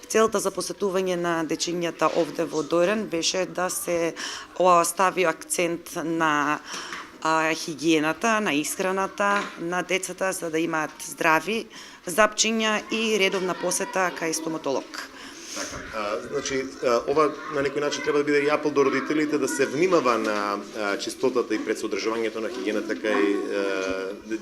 Целта за посетување на дечињата овде во Дојран беше да се стави акцент на хигиената, на исхраната на децата, за да имаат здрави запчиња и редовна посета кај стоматолог. Значи, ова на некој начин треба да биде и апел до родителите да се внимава на чистотата и предсодржувањето на хигиената кај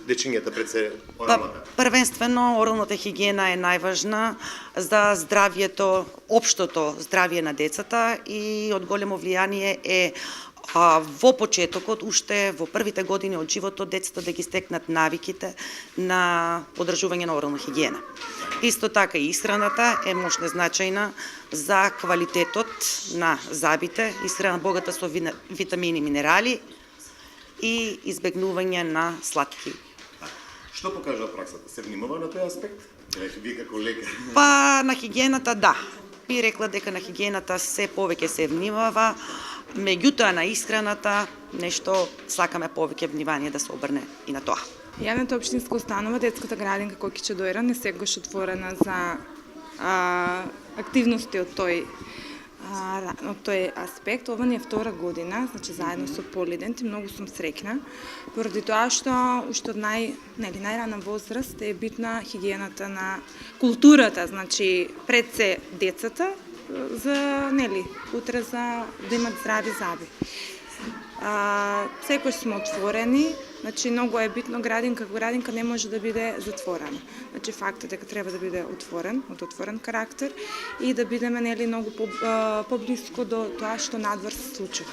дечињата пред се оралната. Првенствено, оралната хигиена е најважна за здравието, општото здравие на децата и од големо влијание е во почетокот, уште во првите години од животот, децата да ги стекнат навиките на одржување на орална хигиена. Исто така и исхраната е мощно значајна за квалитетот на забите, исхрана богата со витамини и минерали и избегнување на сладки. Што покажа праксата? Се внимава на тој аспект? Вие како лекар? На хигиената да. Би рекла дека на хигиената се повеќе се внимава, меѓутоа на исхраната нешто сакаме повеќе внимание да се обрне и на тоа. Јавната општинска установа Детската градинка Кокиче Дојран е секогаш отворена за активности од тој аспект. Ова не е втора година, значи заедно со Полидент и многу сум среќна, поради тоа што уште од најрана возраст е битна хигиената на културата, значи пред се децата, за утре за да имат здрави заби. Секој сме отворени, значи многу е битно градинка не може да биде затворена. Значи фактот дека треба да биде отворен, од отворен карактер и да бидеме многу поблиско до тоа што надвор се случува.